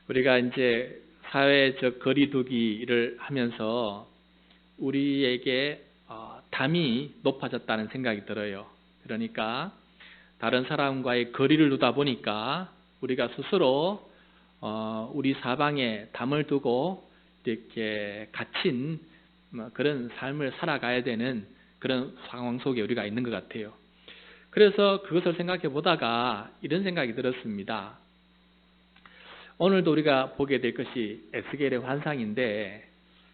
우리가 이제 사회적 거리두기를 하면서 우리에게 담이 높아졌다는 생각이 들어요. 그러니까 다른 사람과의 거리를 두다 보니까 우리가 스스로 우리 사방에 담을 두고 이렇게 갇힌 그런 삶을 살아가야 되는 그런 상황 속에 우리가 있는 것 같아요. 그래서 그것을 생각해 보다가 이런 생각이 들었습니다. 오늘도 우리가 보게 될 것이 에스겔의 환상인데,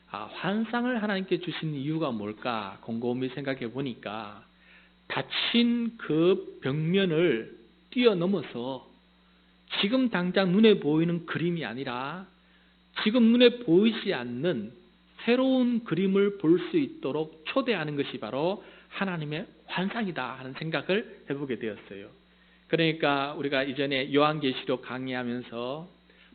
환상을 하나님께 주신 이유가 뭘까 곰곰이 생각해 보니까 닫힌 그 벽면을 뛰어넘어서 지금 당장 눈에 보이는 그림이 아니라 지금 눈에 보이지 않는 새로운 그림을 볼 수 있도록 초대하는 것이 바로 하나님의 환상이다 하는 생각을 해보게 되었어요. 그러니까 우리가 이전에 요한계시록 강의하면서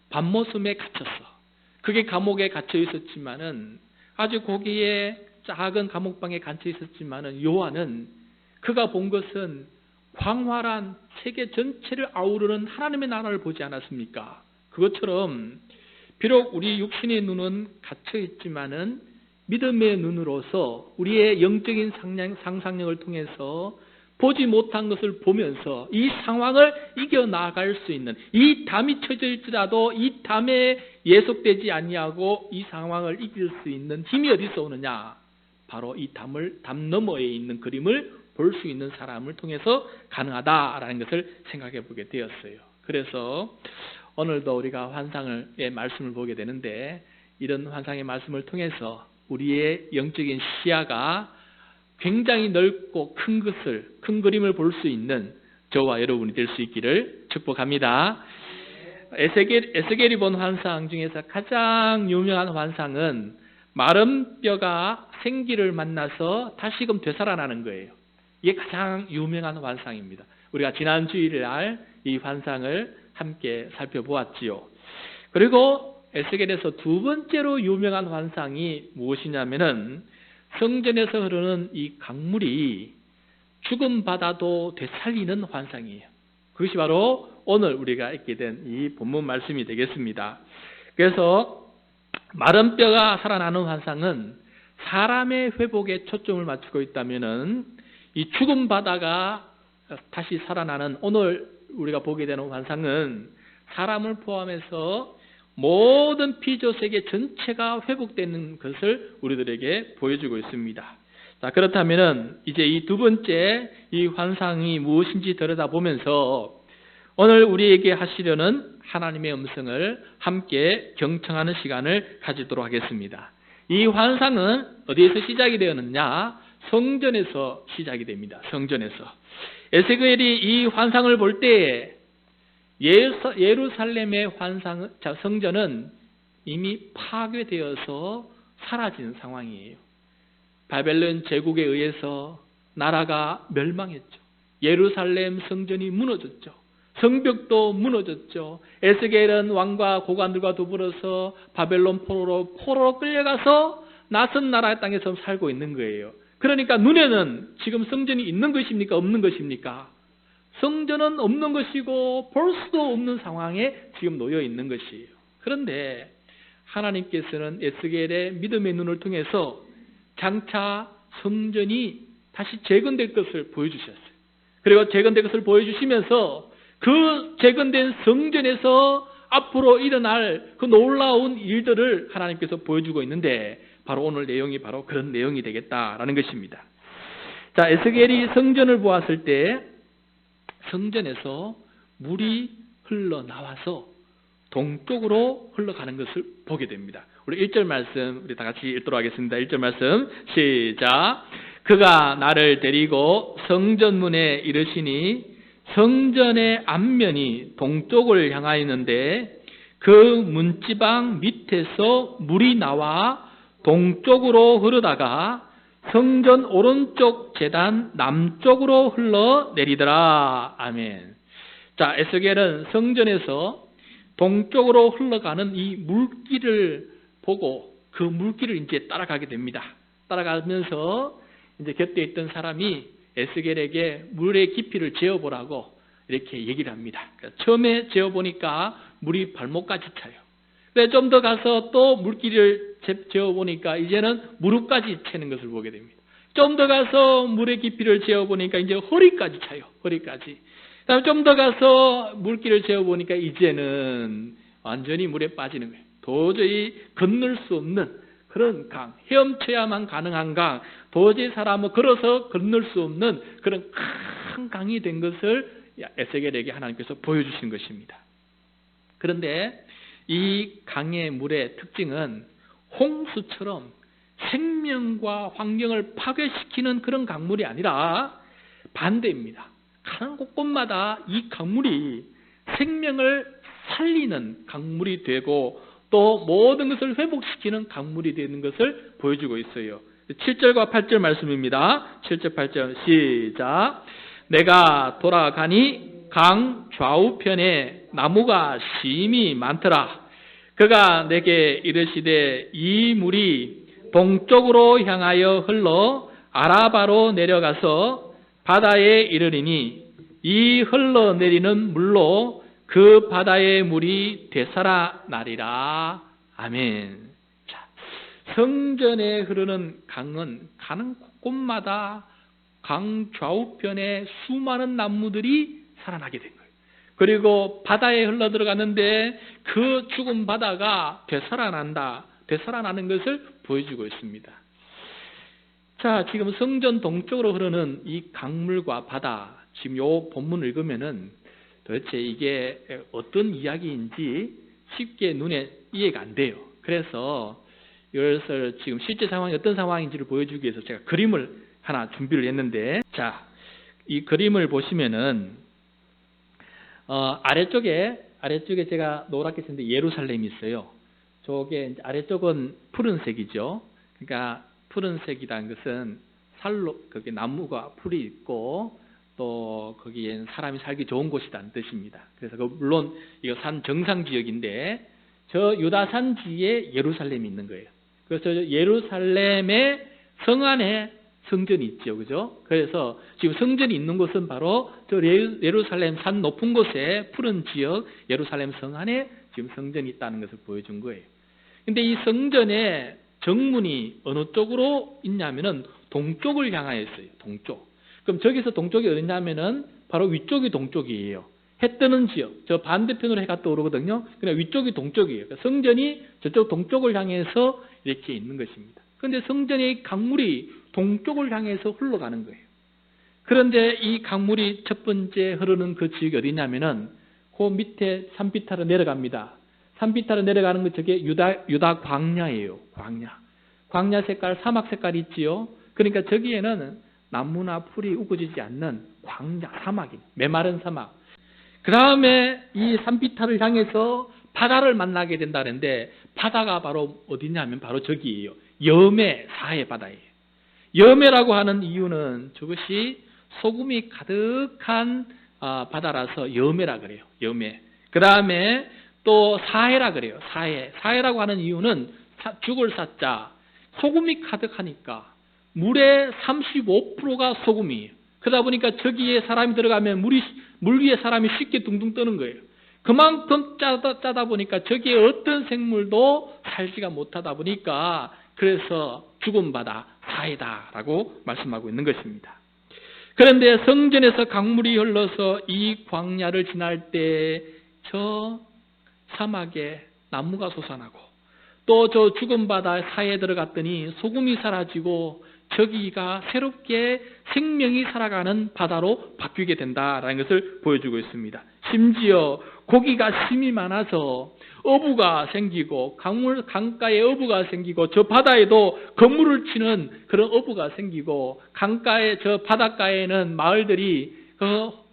밤모섬에 갇혔어. 그게 감옥에 갇혀 있었지만은 아주 거기에 작은 감옥방에 갇혀 있었지만은 요한은 그가 본 것은 광활한 세계 전체를 아우르는 하나님의 나라를 보지 않았습니까? 그것처럼 비록 우리 육신의 눈은 갇혀 있지만은 믿음의 눈으로서 우리의 영적인 상상력을 통해서 보지 못한 것을 보면서 이 상황을 이겨나갈 수 있는, 이 담이 쳐져 있더라도 이 담에 예속되지 아니하고 이 상황을 이길 수 있는 힘이 어디서 오느냐? 바로 이 담 너머에 있는 그림을 볼 수 있는 사람을 통해서 가능하다라는 것을 생각해 보게 되었어요. 그래서 오늘도 우리가 환상의 말씀을 보게 되는데, 이런 환상의 말씀을 통해서 우리의 영적인 시야가 굉장히 넓고 큰 그림을 볼 수 있는 저와 여러분이 될 수 있기를 축복합니다. 에스겔이 본 환상 중에서 가장 유명한 환상은 마른 뼈가 생기를 만나서 다시금 되살아나는 거예요. 이게 가장 유명한 환상입니다. 우리가 지난 주일날 이 환상을 함께 살펴보았지요. 그리고 에스겔에서 두 번째로 유명한 환상이 무엇이냐면은 성전에서 흐르는 이 강물이 죽음받아도 되살리는 환상이에요. 그것이 바로 오늘 우리가 읽게 된 이 본문 말씀이 되겠습니다. 그래서 마른 뼈가 살아나는 환상은 사람의 회복에 초점을 맞추고 있다면은 이 죽음바다가 다시 살아나는 오늘 우리가 보게 되는 환상은 사람을 포함해서 모든 피조세계 전체가 회복되는 것을 우리들에게 보여주고 있습니다. 자, 그렇다면은 이제 이 두 번째 이 환상이 무엇인지 들여다보면서 오늘 우리에게 하시려는 하나님의 음성을 함께 경청하는 시간을 가지도록 하겠습니다. 이 환상은 어디에서 시작이 되었느냐? 성전에서 시작이 됩니다. 성전에서. 에스겔이 이 환상을 볼 때 예루살렘의 성전은 이미 파괴되어서 사라진 상황이에요. 바벨론 제국에 의해서 나라가 멸망했죠. 예루살렘 성전이 무너졌죠. 성벽도 무너졌죠. 에스겔은 왕과 고관들과 더불어서 바벨론 포로로 끌려가서 낯선 나라의 땅에서 살고 있는 거예요. 그러니까 눈에는 지금 성전이 있는 것입니까? 없는 것입니까? 성전은 없는 것이고 볼 수도 없는 상황에 지금 놓여 있는 것이에요. 그런데 하나님께서는 에스겔의 믿음의 눈을 통해서 장차 성전이 다시 재건될 것을 보여주셨어요. 그리고 재건될 것을 보여주시면서 그 재건된 성전에서 앞으로 일어날 그 놀라운 일들을 하나님께서 보여주고 있는데, 바로 오늘 내용이 바로 그런 내용이 되겠다라는 것입니다. 자, 에스겔이 성전을 보았을 때 성전에서 물이 흘러나와서 동쪽으로 흘러가는 것을 보게 됩니다. 우리 1절 말씀 우리 다 같이 읽도록 하겠습니다. 1절 말씀 시작. 그가 나를 데리고 성전문에 이르시니 성전의 앞면이 동쪽을 향하였는데 그 문지방 밑에서 물이 나와 동쪽으로 흐르다가 성전 오른쪽 제단 남쪽으로 흘러내리더라. 아멘. 자, 에스겔은 성전에서 동쪽으로 흘러가는 이 물길을 보고 그 물길을 이제 따라가게 됩니다. 따라가면서 이제 곁에 있던 사람이 에스겔에게 물의 깊이를 재어보라고 이렇게 얘기를 합니다. 처음에 재어보니까 물이 발목까지 차요. 근데 좀 더 가서 또 물길을 재어보니까 이제는 무릎까지 채는 것을 보게 됩니다. 좀 더 가서 물의 깊이를 재어보니까 이제 허리까지 차요. 허리까지. 그다음에 좀 더 가서 물길을 재어보니까 이제는 완전히 물에 빠지는 거예요. 도저히 건널 수 없는 그런 강, 헤엄쳐야만 가능한 강, 도저히 사람은 걸어서 건널 수 없는 그런 큰 강이 된 것을 에스겔에게 하나님께서 보여주신 것입니다. 그런데 이 강의 물의 특징은 홍수처럼 생명과 환경을 파괴시키는 그런 강물이 아니라 반대입니다. 가는 곳곳마다 이 강물이 생명을 살리는 강물이 되고 또 모든 것을 회복시키는 강물이 되는 것을 보여주고 있어요. 7절과 8절 말씀입니다. 7절 8절 시작. 내가 돌아가니 강 좌우편에 나무가 심히 많더라. 그가 내게 이르시되 이 물이 동쪽으로 향하여 흘러 아라바로 내려가서 바다에 이르리니 이 흘러내리는 물로 그 바다의 물이 되살아나리라. 아멘. 자, 성전에 흐르는 강은 가는 곳곳마다 강 좌우편에 수많은 나무들이 살아나게 된 거예요. 그리고 바다에 흘러 들어갔는데 그 죽은 바다가 되살아나는 것을 보여주고 있습니다. 자, 지금 성전 동쪽으로 흐르는 이 강물과 바다, 지금 요 본문을 읽으면은 도대체 이게 어떤 이야기인지 쉽게 눈에 이해가 안 돼요. 그래서 이것을 지금 실제 상황이 어떤 상황인지를 보여주기 위해서 제가 그림을 하나 준비를 했는데, 자, 이 그림을 보시면은 아래쪽에 제가 노랗게 썼는데 예루살렘이 있어요. 저게 이제 아래쪽은 푸른색이죠. 그러니까 푸른색이라는 것은 살로 거기 나무가 풀이 있고 또 거기엔 사람이 살기 좋은 곳이라는 뜻입니다. 그래서 물론 이거 산 정상 지역인데 저 유다 산지에 예루살렘이 있는 거예요. 그래서 예루살렘의 성 안에 성전이 있죠, 그죠? 그래서 지금 성전이 있는 곳은 바로 저 예루살렘 산 높은 곳에 푸른 지역 예루살렘 성 안에 지금 성전이 있다는 것을 보여준 거예요. 근데 이 성전의 정문이 어느 쪽으로 있냐면은 동쪽을 향하여 있어요. 동쪽. 그럼 저기서 동쪽이 어디냐면은 바로 위쪽이 동쪽이에요. 해 뜨는 지역. 저 반대편으로 해가 떠오르거든요. 그러니까 위쪽이 동쪽이에요. 그러니까 성전이 저쪽 동쪽을 향해서 이렇게 있는 것입니다. 그런데 성전의 강물이 동쪽을 향해서 흘러가는 거예요. 그런데 이 강물이 첫 번째 흐르는 그 지역이 어디냐면은 그 밑에 산비타로 내려갑니다. 산비타로 내려가는 것 저게 유다 광야예요. 광야 색깔, 사막 색깔이 있지요. 그러니까 저기에는 나무나 풀이 우거지지 않는 광야, 사막이, 메마른 사막. 그 다음에 이 산비타를 향해서 바다를 만나게 된다는데 바다가 바로 어디냐면 바로 저기예요. 여메, 사해 바다예요. 여메라고 하는 이유는 저것이 소금이 가득한 바다라서 여메라 그래요. 여메. 그 다음에 또 사해라 그래요. 사해라고 하는 이유는 죽을 사자, 소금이 가득하니까 물의 35%가 소금이에요. 그러다 보니까 저기에 사람이 들어가면 물 위에 사람이 쉽게 둥둥 뜨는 거예요. 그만큼 짜다 보니까 저기에 어떤 생물도 살지가 못하다 보니까 그래서 죽은 바다, 사해다라고 말씀하고 있는 것입니다. 그런데 성전에서 강물이 흘러서 이 광야를 지날 때 저 사막에 나무가 솟아나고 또 저 죽은 바다 사이에 들어갔더니 소금이 사라지고 저기가 새롭게 생명이 살아가는 바다로 바뀌게 된다라는 것을 보여주고 있습니다. 심지어 고기가 심이 많아서 어부가 생기고 강가에 어부가 생기고 저 바다에도 그물을 치는 그런 어부가 생기고 강가에 저 바닷가에는 마을들이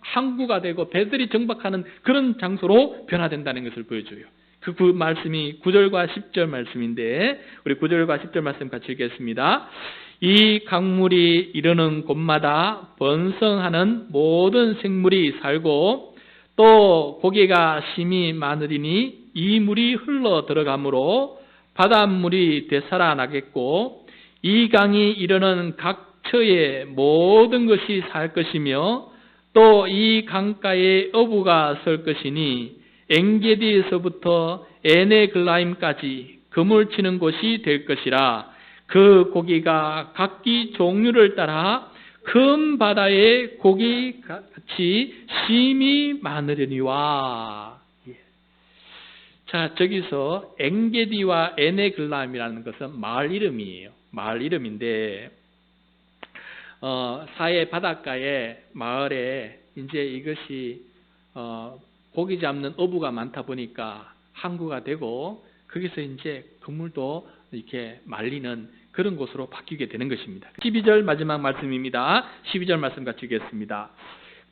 항구가 되고 배들이 정박하는 그런 장소로 변화된다는 것을 보여줘요. 그 말씀이 9절과 10절 말씀인데 우리 9절과 10절 말씀 같이 읽겠습니다. 이 강물이 이르는 곳마다 번성하는 모든 생물이 살고 또 고기가 심히 많으리니 이 물이 흘러 들어가므로 바닷물이 되살아나겠고 이 강이 이르는 각 처의 모든 것이 살 것이며 또 이 강가에 어부가 설 것이니 엔게디에서부터 에네글라임까지 그물 치는 곳이 될 것이라. 그 고기가 각기 종류를 따라 큰 바다의 고기 같이 심이 많으려니와. 자, 저기서 엔게디와 에네글라임이라는 것은 마을 이름이에요. 마을 이름인데, 사해 바닷가에 마을에 이제 이것이 고기 잡는 어부가 많다 보니까 항구가 되고, 거기서 이제 그물도 이렇게 말리는 그런 곳으로 바뀌게 되는 것입니다. 12절 마지막 말씀입니다. 12절 말씀 같이 읽겠습니다.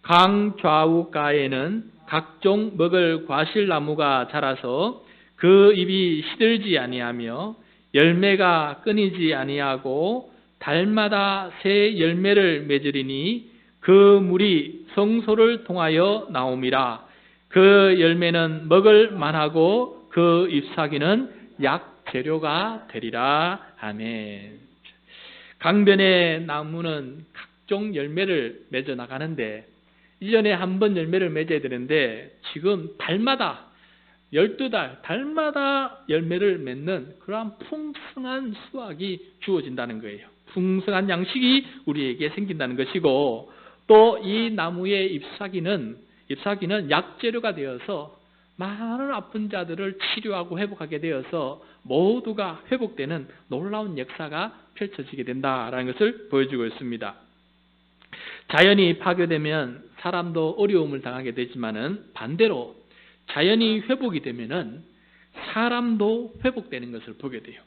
강 좌우가에는 각종 먹을 과실나무가 자라서 그 잎이 시들지 아니하며 열매가 끊이지 아니하고 달마다 새 열매를 맺으리니 그 물이 성소를 통하여 나옴이라. 그 열매는 먹을 만하고 그 잎사귀는 약재료가 되리라. 아멘. 강변의 나무는 각종 열매를 맺어 나가는데, 이전에 한 번 열매를 맺어야 되는데 지금 달마다 12달 달마다 열매를 맺는 그러한 풍성한 수확이 주어진다는 거예요. 풍성한 양식이 우리에게 생긴다는 것이고, 또 이 나무의 잎사귀는 약재료가 되어서 많은 아픈 자들을 치료하고 회복하게 되어서 모두가 회복되는 놀라운 역사가 펼쳐지게 된다라는 것을 보여주고 있습니다. 자연이 파괴되면 사람도 어려움을 당하게 되지만은 반대로 자연이 회복이 되면은 사람도 회복되는 것을 보게 돼요.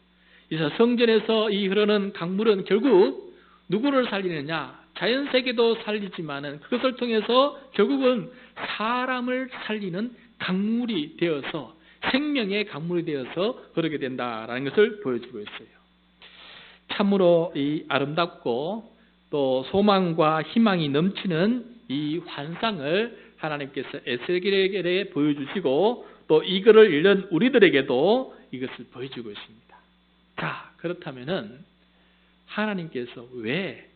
그래서 성전에서 이 흐르는 강물은 결국 누구를 살리느냐? 자연 세계도 살리지만은 그것을 통해서 결국은 사람을 살리는 강물이 되어서, 생명의 강물이 되어서 흐르게 된다라는 것을 보여주고 있어요. 참으로 이 아름답고 또 소망과 희망이 넘치는 이 환상을 하나님께서 에스겔에게 보여주시고, 또 이 글을 읽는 우리들에게도 이것을 보여주고 있습니다. 자, 그렇다면은 하나님께서 왜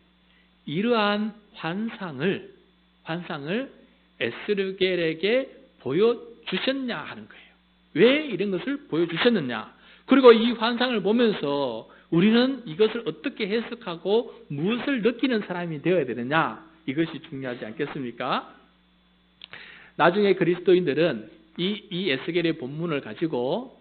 이러한 환상을 에스겔에게 보여주셨냐 하는 거예요. 왜 이런 것을 보여주셨느냐? 그리고 이 환상을 보면서 우리는 이것을 어떻게 해석하고 무엇을 느끼는 사람이 되어야 되느냐? 이것이 중요하지 않겠습니까? 나중에 그리스도인들은 이 에스겔의 본문을 가지고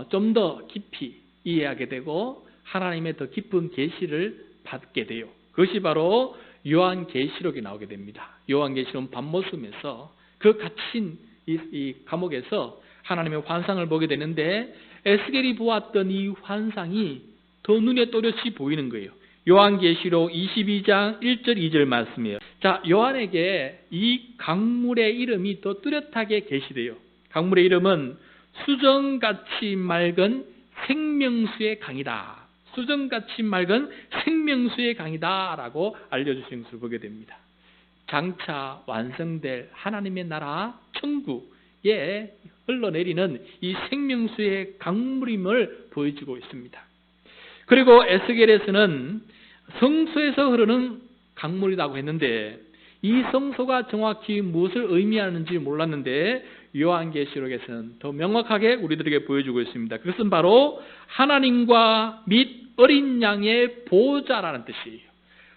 좀 더 깊이 이해하게 되고 하나님의 더 깊은 계시를 받게 돼요. 그것이 바로 요한계시록에 나오게 됩니다. 요한계시록 밤모섬에서 그 갇힌 이 감옥에서 하나님의 환상을 보게 되는데, 에스겔이 보았던 이 환상이 더 눈에 또렷이 보이는 거예요. 요한계시록 22장 1절 2절 말씀이에요. 자, 요한에게 이 강물의 이름이 더 뚜렷하게 계시돼요. 강물의 이름은 수정같이 맑은 생명수의 강이다. 수정같이 맑은 생명수의 강이다 라고 알려주신 것을 보게 됩니다. 장차 완성될 하나님의 나라 천국에 흘러내리는 이 생명수의 강물임을 보여주고 있습니다. 그리고 에스겔에서는 성소에서 흐르는 강물이라고 했는데, 이 성소가 정확히 무엇을 의미하는지 몰랐는데 요한계시록에서는 더 명확하게 우리들에게 보여주고 있습니다. 그것은 바로 하나님과 및 어린 양의 보좌라는 뜻이에요.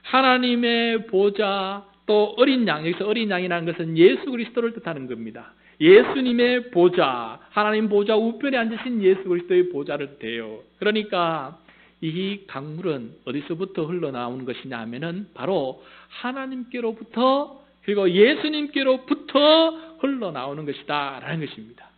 하나님의 보좌, 또 어린 양, 여기서 어린 양이라는 것은 예수 그리스도를 뜻하는 겁니다. 예수님의 보좌, 하나님 보좌 우편에 앉으신 예수 그리스도의 보좌를 뜻해요. 그러니까 이 강물은 어디서부터 흘러나오는 것이냐 하면은 바로 하나님께로부터, 그리고 예수님께로부터 흘러나오는 것이다 라는 것입니다.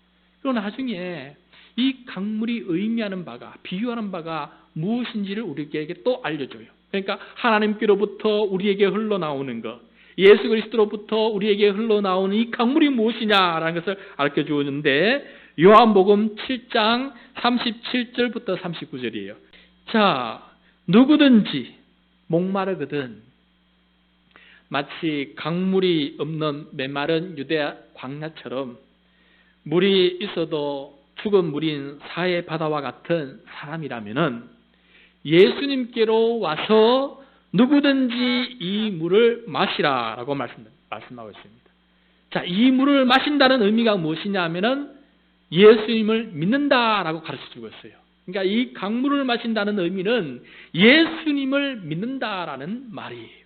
그리고 나중에 이 강물이 의미하는 바가, 비유하는 바가 무엇인지를 우리에게 또 알려줘요. 그러니까 하나님께로부터 우리에게 흘러나오는 것, 예수 그리스도로부터 우리에게 흘러나오는 이 강물이 무엇이냐라는 것을 알려주었는데, 요한복음 7장 37절부터 39절이에요. 자, 누구든지 목마르거든 마치 강물이 없는 메마른 유대야 광야처럼 물이 있어도 죽은 물인 사해 바다와 같은 사람이라면은 예수님께로 와서 누구든지 이 물을 마시라라고 말씀하고 있습니다. 자, 이 물을 마신다는 의미가 무엇이냐 하면은 예수님을 믿는다라고 가르쳐주고 있어요. 그러니까 이 강물을 마신다는 의미는 예수님을 믿는다라는 말이에요.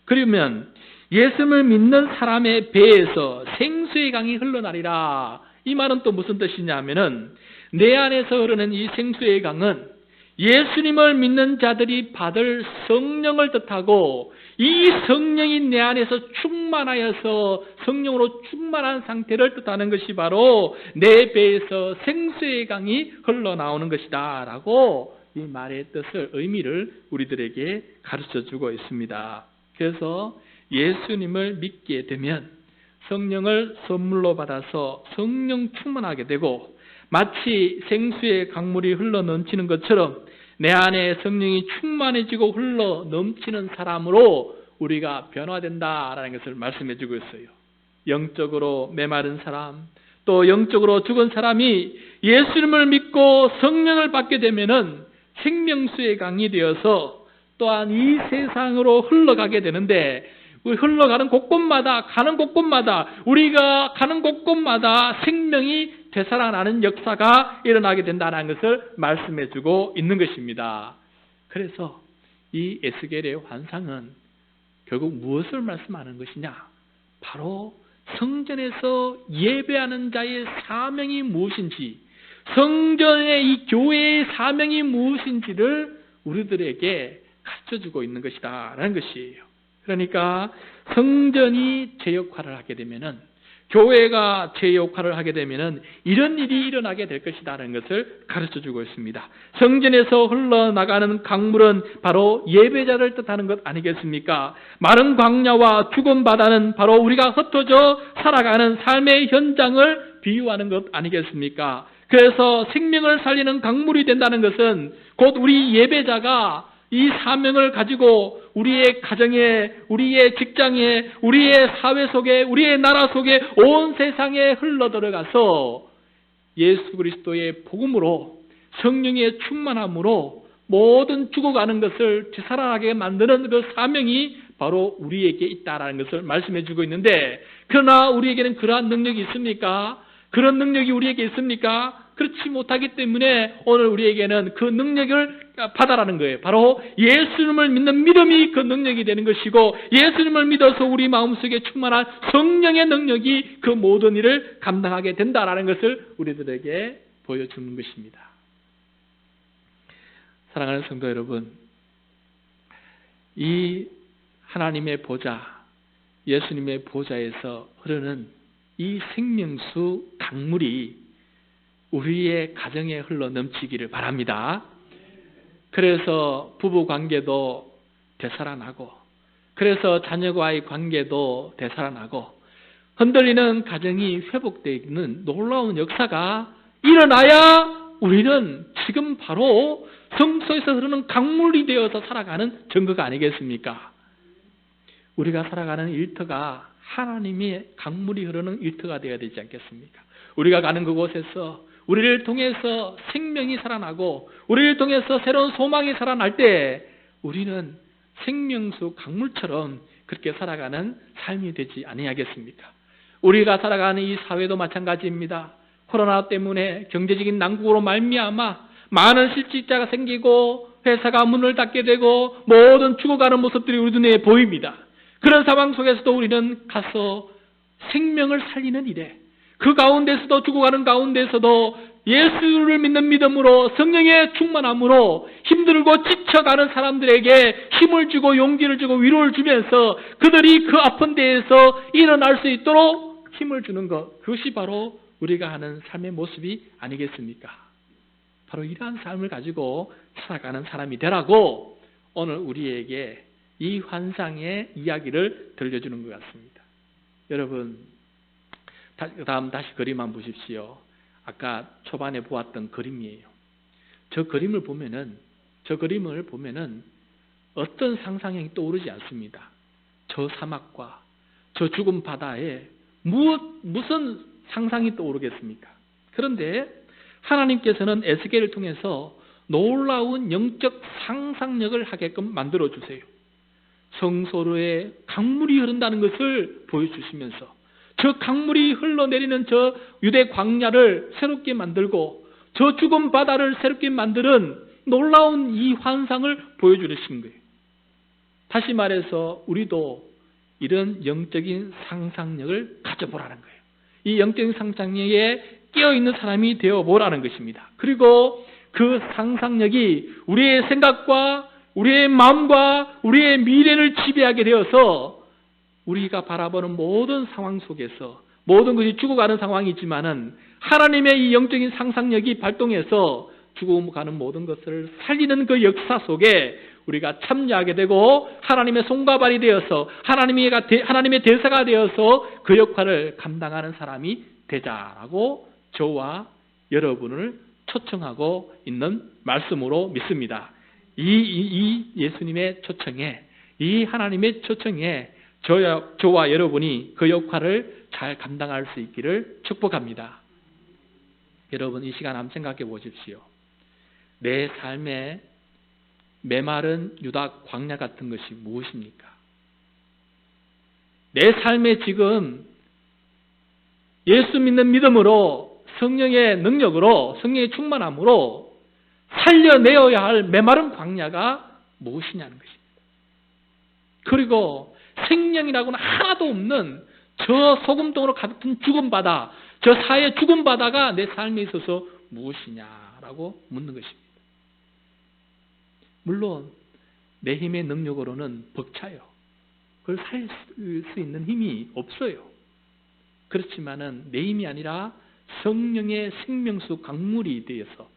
그러면 예수님을 믿는 사람의 배에서 생수의 강이 흘러나리라. 이 말은 또 무슨 뜻이냐 하면은 내 안에서 흐르는 이 생수의 강은 예수님을 믿는 자들이 받을 성령을 뜻하고, 이 성령이 내 안에서 충만하여서 성령으로 충만한 상태를 뜻하는 것이 바로 내 배에서 생수의 강이 흘러나오는 것이다 라고 이 말의 뜻을, 의미를 우리들에게 가르쳐주고 있습니다. 그래서 예수님을 믿게 되면 성령을 선물로 받아서 성령 충만하게 되고, 마치 생수의 강물이 흘러 넘치는 것처럼 내 안에 성령이 충만해지고 흘러 넘치는 사람으로 우리가 변화된다라는 것을 말씀해 주고 있어요. 영적으로 메마른 사람, 또 영적으로 죽은 사람이 예수님을 믿고 성령을 받게 되면은 생명수의 강이 되어서 또한 이 세상으로 흘러가게 되는데, 흘러가는 곳곳마다, 가는 곳곳마다, 우리가 가는 곳곳마다 생명이 되살아나는 역사가 일어나게 된다는 것을 말씀해 주고 있는 것입니다. 그래서 이 에스겔의 환상은 결국 무엇을 말씀하는 것이냐? 바로 성전에서 예배하는 자의 사명이 무엇인지, 성전의 이 교회의 사명이 무엇인지를 우리들에게 가르쳐주고 있는 것이다 라는 것이에요. 그러니까 성전이 제 역할을 하게 되면은, 교회가 제 역할을 하게 되면은 이런 일이 일어나게 될 것이라는 것을 가르쳐주고 있습니다. 성전에서 흘러나가는 강물은 바로 예배자를 뜻하는 것 아니겠습니까? 마른 광야와 죽은 바다는 바로 우리가 흩어져 살아가는 삶의 현장을 비유하는 것 아니겠습니까? 그래서 생명을 살리는 강물이 된다는 것은 곧 우리 예배자가 이 사명을 가지고 우리의 가정에, 우리의 직장에, 우리의 사회 속에, 우리의 나라 속에, 온 세상에 흘러들어가서 예수 그리스도의 복음으로, 성령의 충만함으로 모든 죽어가는 것을 되살아나게 만드는 그 사명이 바로 우리에게 있다라는 것을 말씀해 주고 있는데, 그러나 우리에게는 그러한 능력이 있습니까? 그런 능력이 우리에게 있습니까? 그렇지 못하기 때문에 오늘 우리에게는 그 능력을 받아라는 거예요. 바로 예수님을 믿는 믿음이 그 능력이 되는 것이고, 예수님을 믿어서 우리 마음속에 충만한 성령의 능력이 그 모든 일을 감당하게 된다라는 것을 우리들에게 보여주는 것입니다. 사랑하는 성도 여러분, 이 하나님의 보좌, 예수님의 보좌에서 흐르는 이 생명수 강물이 우리의 가정에 흘러 넘치기를 바랍니다. 그래서 부부 관계도 되살아나고, 그래서 자녀와의 관계도 되살아나고, 흔들리는 가정이 회복되는 놀라운 역사가 일어나야 우리는 지금 바로 성소에서 흐르는 강물이 되어서 살아가는 증거가 아니겠습니까? 우리가 살아가는 일터가 하나님의 강물이 흐르는 일터가 되어야 되지 않겠습니까? 우리가 가는 그곳에서 우리를 통해서 생명이 살아나고, 우리를 통해서 새로운 소망이 살아날 때 우리는 생명수 강물처럼 그렇게 살아가는 삶이 되지 아니하겠습니까? 우리가 살아가는 이 사회도 마찬가지입니다. 코로나 때문에 경제적인 난국으로 말미암아 많은 실직자가 생기고 회사가 문을 닫게 되고 모든 죽어가는 모습들이 우리 눈에 보입니다. 그런 상황 속에서도 우리는 가서 생명을 살리는 일에, 그 가운데서도, 죽어가는 가운데서도 예수를 믿는 믿음으로, 성령의 충만함으로 힘들고 지쳐가는 사람들에게 힘을 주고 용기를 주고 위로를 주면서 그들이 그 아픈 데에서 일어날 수 있도록 힘을 주는 것, 그것이 바로 우리가 하는 삶의 모습이 아니겠습니까? 바로 이러한 삶을 가지고 살아가는 사람이 되라고 오늘 우리에게 이 환상의 이야기를 들려주는 것 같습니다. 여러분, 다음 다시 그림 한번 보십시오. 아까 초반에 보았던 그림이에요. 저 그림을 보면은 어떤 상상력이 떠오르지 않습니다. 저 사막과 저 죽은 바다에 무슨 상상이 떠오르겠습니까? 그런데 하나님께서는 에스겔을 통해서 놀라운 영적 상상력을 하게끔 만들어 주세요. 성소로에 강물이 흐른다는 것을 보여주시면서 저 강물이 흘러내리는 저 유대 광야를 새롭게 만들고 저 죽은 바다를 새롭게 만드는 놀라운 이 환상을 보여주신 거예요. 다시 말해서 우리도 이런 영적인 상상력을 가져보라는 거예요. 이 영적인 상상력에 깨어있는 사람이 되어보라는 것입니다. 그리고 그 상상력이 우리의 생각과 우리의 마음과 우리의 미래를 지배하게 되어서 우리가 바라보는 모든 상황 속에서 모든 것이 죽어가는 상황이지만은 하나님의 이 영적인 상상력이 발동해서 죽어가는 모든 것을 살리는 그 역사 속에 우리가 참여하게 되고 하나님의 손과 발이 되어서 하나님의 대사가 되어서 그 역할을 감당하는 사람이 되자라고 저와 여러분을 초청하고 있는 말씀으로 믿습니다. 이 예수님의 초청에, 이 하나님의 초청에 저와 여러분이 그 역할을 잘 감당할 수 있기를 축복합니다. 여러분, 이 시간 한번 생각해 보십시오. 내 삶에 메마른 유다 광야 같은 것이 무엇입니까? 내 삶에 지금 예수 믿는 믿음으로 성령의 능력으로 성령의 충만함으로 살려내어야 할 메마른 광야가 무엇이냐는 것입니다. 그리고 생명이라고는 하나도 없는 저 소금덩으로 가득한 죽은 바다, 저 사해 죽은 바다가 내 삶에 있어서 무엇이냐라고 묻는 것입니다. 물론 내 힘의 능력으로는 벅차요. 그걸 살 수 있는 힘이 없어요. 그렇지만은 내 힘이 아니라 성령의 생명수 강물이 되어서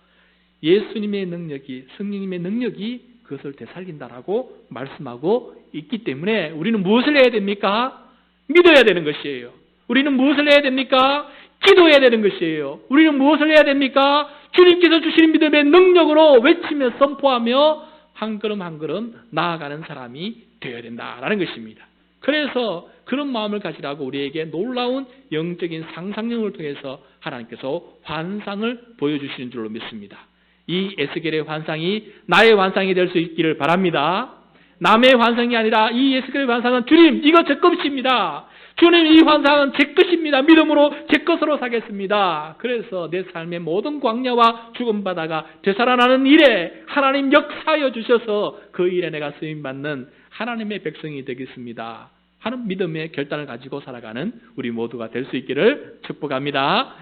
예수님의 능력이, 성령님의 능력이 그것을 되살린다라고 말씀하고 있기 때문에 우리는 무엇을 해야 됩니까? 믿어야 되는 것이에요. 우리는 무엇을 해야 됩니까? 기도해야 되는 것이에요. 우리는 무엇을 해야 됩니까? 주님께서 주시는 믿음의 능력으로 외치며 선포하며 한 걸음 한 걸음 나아가는 사람이 되어야 된다라는 것입니다. 그래서 그런 마음을 가지라고 우리에게 놀라운 영적인 상상력을 통해서 하나님께서 환상을 보여주시는 줄로 믿습니다. 이 에스겔의 환상이 나의 환상이 될 수 있기를 바랍니다. 남의 환상이 아니라 이 에스겔의 환상은 주님, 이거 제 것입니다. 주님, 이 환상은 제 것입니다. 믿음으로 제 것으로 사겠습니다. 그래서 내 삶의 모든 광야와 죽은 바다가 되살아나는 일에 하나님 역사하여 주셔서 그 일에 내가 쓰임받는 하나님의 백성이 되겠습니다 하는 믿음의 결단을 가지고 살아가는 우리 모두가 될 수 있기를 축복합니다.